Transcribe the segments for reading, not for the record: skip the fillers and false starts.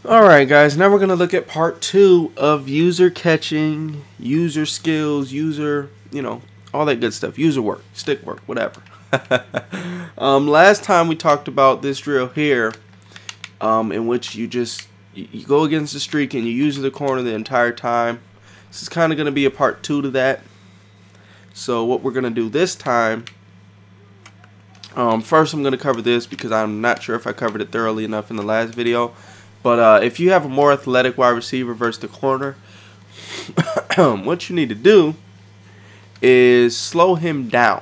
Alright guys, now we're going to look at part 2 of user catching, user skills, user, all that good stuff. User work, stick work, whatever. Last time we talked about this drill here, in which you go against the streak and you use the corner the entire time. This is kind of going to be a part 2 to that. So what we're going to do this time, first I'm going to cover this because I'm not sure if I covered it thoroughly enough in the last video. But if you have a more athletic wide receiver versus the corner, what you need to do is slow him down.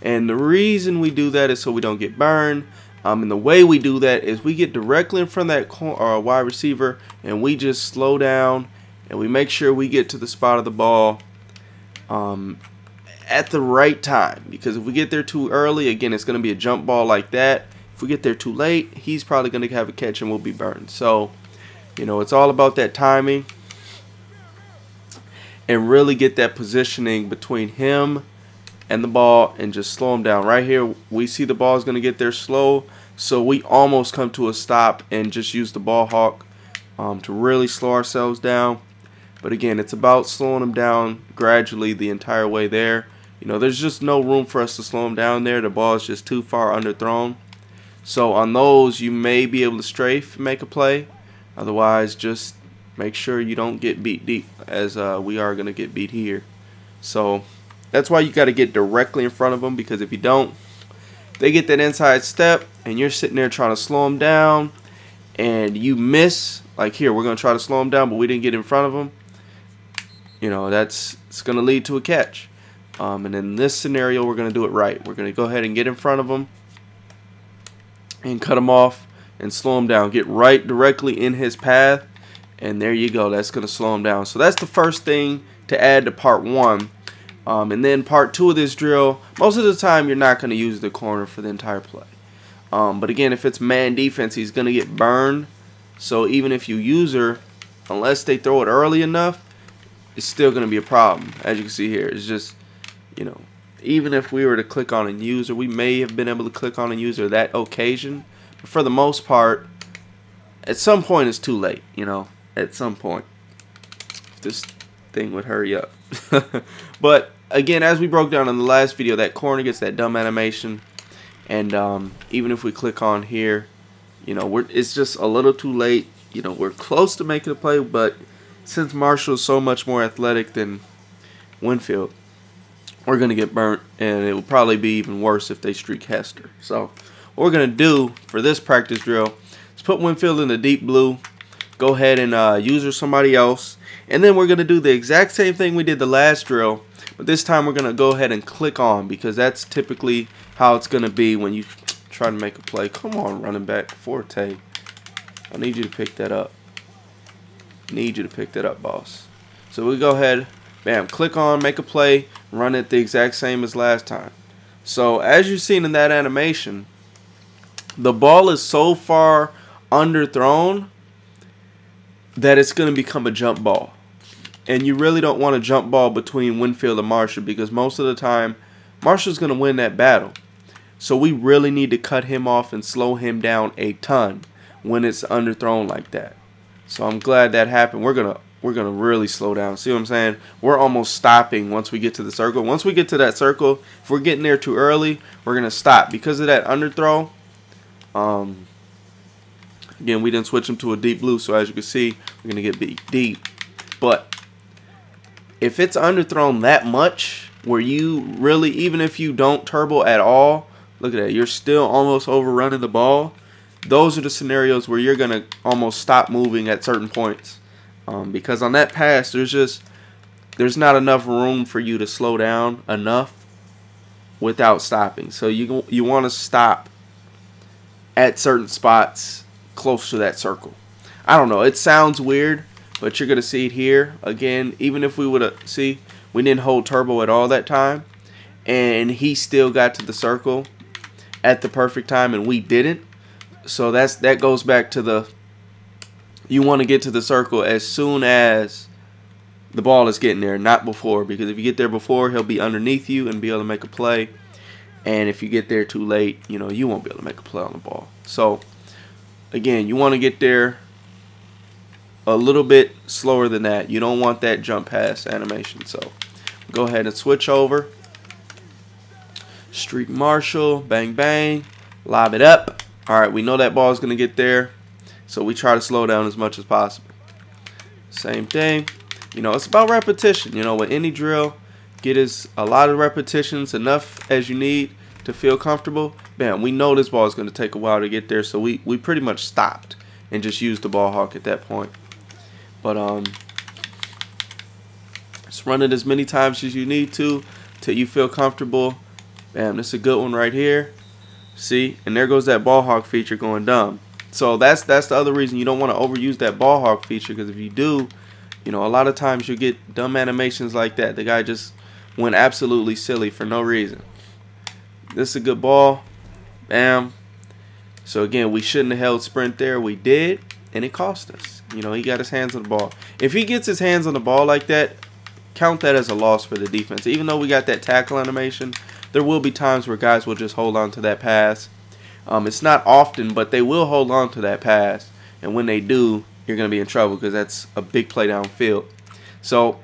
And the reason we do that is so we don't get burned. And the way we do that is we get directly in front of that wide receiver and we just slow down and we make sure we get to the spot of the ball at the right time. Because if we get there too early, again, it's going to be a jump ball like that. If we get there too late, he's probably going to have a catch and we'll be burned. So, it's all about that timing and really get that positioning between him and the ball and just slow him down. Right here, we see the ball is going to get there slow, so we almost come to a stop and just use the ball hawk to really slow ourselves down. But again, it's about slowing him down gradually the entire way there. There's just no room for us to slow him down there. The ball is just too far underthrown. So on those, you may be able to strafe and make a play. Otherwise, just make sure you don't get beat deep, as we are going to get beat here. So that's why you got to get directly in front of them, because if you don't, they get that inside step and you're sitting there trying to slow them down and you miss. Like here, we're going to try to slow them down, but we didn't get in front of them. It's going to lead to a catch. And in this scenario, we're going to do it right. We're going to go ahead and get in front of them and cut him off and slow him down. Get right directly in his path, and there you go. That's going to slow him down. So that's the first thing to add to part 1. And then part 2 of this drill, most of the time you're not going to use the corner for the entire play. But again, if it's man defense, he's going to get burned. So even if you use her, unless they throw it early enough, it's still going to be a problem. As you can see here, it's just, even if we were to click on a user, we may have been able to click on a user that occasion. But for the most part, at some point it's too late, at some point. If this thing would hurry up. But again, as we broke down in the last video, that corner gets that dumb animation. And even if we click on here, it's just a little too late. We're close to making a play, but since Marshall is so much more athletic than Winfield, we're going to get burnt, and it will probably be even worse if they streak Hester. So what we're going to do for this practice drill is put Winfield in the deep blue, go ahead and use somebody else, and then we're going to do the exact same thing we did the last drill, but this time we're going to go ahead and click on, because that's typically how it's going to be when you try to make a play. Come on, running back, Forte. I need you to pick that up. Need you to pick that up, boss. So we go ahead, bam, click on, make a play, run it the exact same as last time. So as you've seen in that animation, the ball is so far underthrown that it's going to become a jump ball. And you really don't want a jump ball between Winfield and Marshall, because most of the time Marshall's going to win that battle. So we really need to cut him off and slow him down a ton when it's underthrown like that. So I'm glad that happened. We're gonna really slow down. See what I'm saying? We're almost stopping once we get to the circle. Once we get to that circle, if we're getting there too early, we're gonna stop because of that underthrow. Again, we didn't switch him to a deep blue, so as you can see, we're gonna get beat deep. But if it's underthrown that much, where you really, even if you don't turbo at all, look at that, you're still almost overrunning the ball. Those are the scenarios where you're gonna almost stop moving at certain points. Because on that pass, there's not enough room for you to slow down enough without stopping. So you want to stop at certain spots close to that circle. I don't know, it sounds weird, but you're gonna see it here again. Even if we would have, see, we didn't hold turbo at all that time, and he still got to the circle at the perfect time, and we didn't. So that goes back to you want to get to the circle as soon as the ball is getting there, not before, because if you get there before, he'll be underneath you and be able to make a play. And if you get there too late, you won't be able to make a play on the ball. So again, you want to get there a little bit slower than that. You don't want that jump pass animation. So go ahead and switch over. Street Marshal, bang bang, lob it up. All right, we know that ball is going to get there, so we try to slow down as much as possible. Same thing. You know, it's about repetition. You know, with any drill, get a lot of repetitions, enough as you need to feel comfortable. Bam, we know this ball is going to take a while to get there, so we pretty much stopped and just used the ball hawk at that point. But just run it as many times as you need to till you feel comfortable. Bam, this is a good one right here. See, and there goes that ball hawk feature going dumb. So that's the other reason you don't want to overuse that ball hawk feature, because if you do, you know, a lot of times you'll get dumb animations like that. The guy just went absolutely silly for no reason. This is a good ball. Bam. So again, we shouldn't have held sprint there. We did, and it cost us. You know, he got his hands on the ball. If he gets his hands on the ball like that, count that as a loss for the defense. Even though we got that tackle animation, there will be times where guys will just hold on to that pass. It's not often, but they will hold on to that pass. And when they do, you're going to be in trouble because that's a big play downfield. So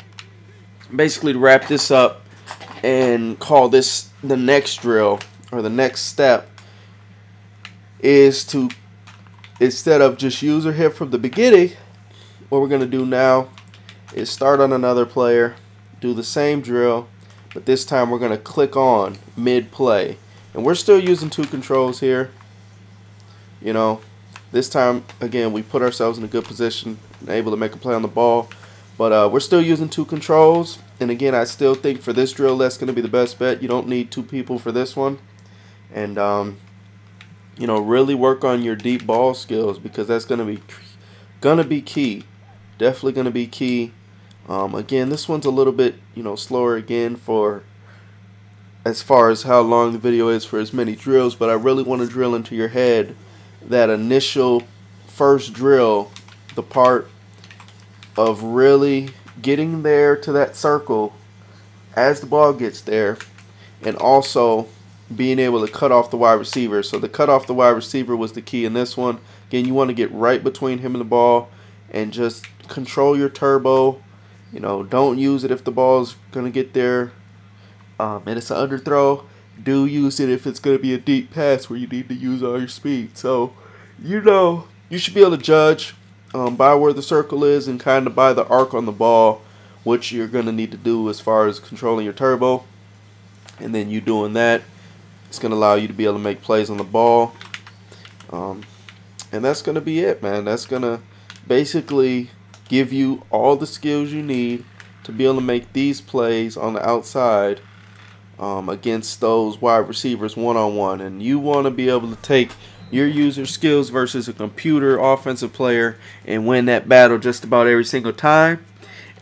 basically, to wrap this up and call this the next drill, or the next step, is to, instead of just user hit from the beginning, what we're going to do now is start on another player, do the same drill, but this time we're going to click on mid-play. And we're still using 2 controls here. You know, this time, again, we put ourselves in a good position and able to make a play on the ball. But we're still using 2 controls. And again, I still think for this drill, that's going to be the best bet. You don't need 2 people for this one. And, you know, really work on your deep ball skills, because that's going to be key. Definitely going to be key. Again, this one's a little bit, you know, slower again for as far as how long the video is for as many drills, but I really want to drill into your head that initial first drill, the part of really getting there to that circle as the ball gets there, and also being able to cut off the wide receiver. So the cut off the wide receiver was the key in this one. Again, you want to get right between him and the ball and just control your turbo. You know, don't use it if the ball's going to get there and it's an underthrow. Do use it if it's going to be a deep pass where you need to use all your speed. So, you know, you should be able to judge by where the circle is and kind of by the arc on the ball what you're going to need to do as far as controlling your turbo. And then you doing that, it's going to allow you to be able to make plays on the ball. And that's going to be it, man. That's going to basically give you all the skills you need to be able to make these plays on the outside against those wide receivers one-on-one. And you want to be able to take your user skills versus a computer offensive player and win that battle just about every single time.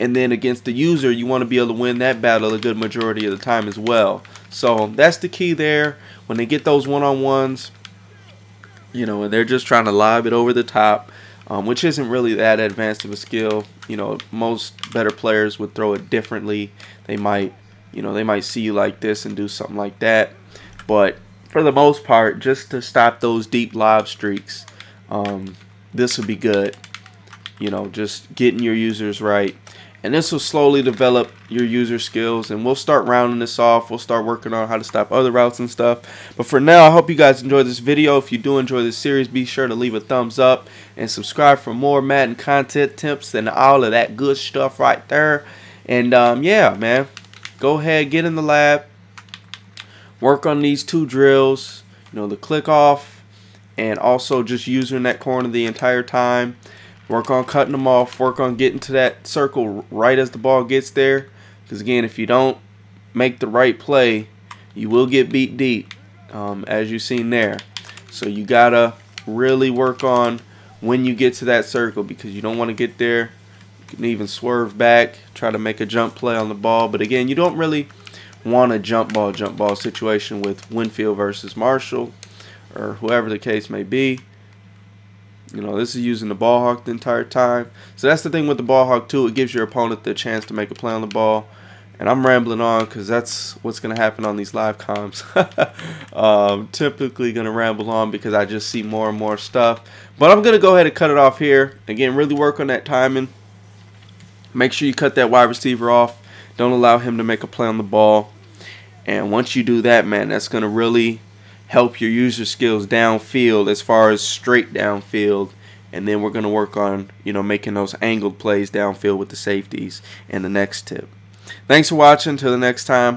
And then against the user, you want to be able to win that battle a good majority of the time as well. So that's the key there. When they get those one-on-ones, you know, and they're just trying to lob it over the top, which isn't really that advanced of a skill. You know, most better players would throw it differently. They might, you know, they might see you like this and do something like that. But for the most part, just to stop those deep lob streaks, this would be good. You know, just getting your users right. And this will slowly develop your user skills, and we'll start rounding this off. We'll start working on how to stop other routes and stuff. But for now, I hope you guys enjoyed this video. If you do enjoy this series, be sure to leave a thumbs up and subscribe for more Madden content, tips, and all of that good stuff right there. And yeah, man, go ahead, get in the lab, work on these 2 drills. You know, the click off, and also just using that corner the entire time. Work on cutting them off. Work on getting to that circle right as the ball gets there. Because, again, if you don't make the right play, you will get beat deep, as you've seen there. So you got to really work on when you get to that circle, because you don't want to get there. You can even swerve back, try to make a jump play on the ball. But, again, you don't really want a jump ball situation with Winfield versus Marshall or whoever the case may be. You know, this is using the ball hawk the entire time. So that's the thing with the ball hawk too. It gives your opponent the chance to make a play on the ball. And I'm rambling on because that's what's going to happen on these live comms. Typically going to ramble on because I just see more and more stuff. But I'm going to go ahead and cut it off here. Again, really work on that timing. Make sure you cut that wide receiver off. Don't allow him to make a play on the ball. And once you do that, man, that's going to really help your user skills downfield as far as straight downfield. And then we're going to work on, making those angled plays downfield with the safeties and the next tip. Thanks for watching. Until the next time,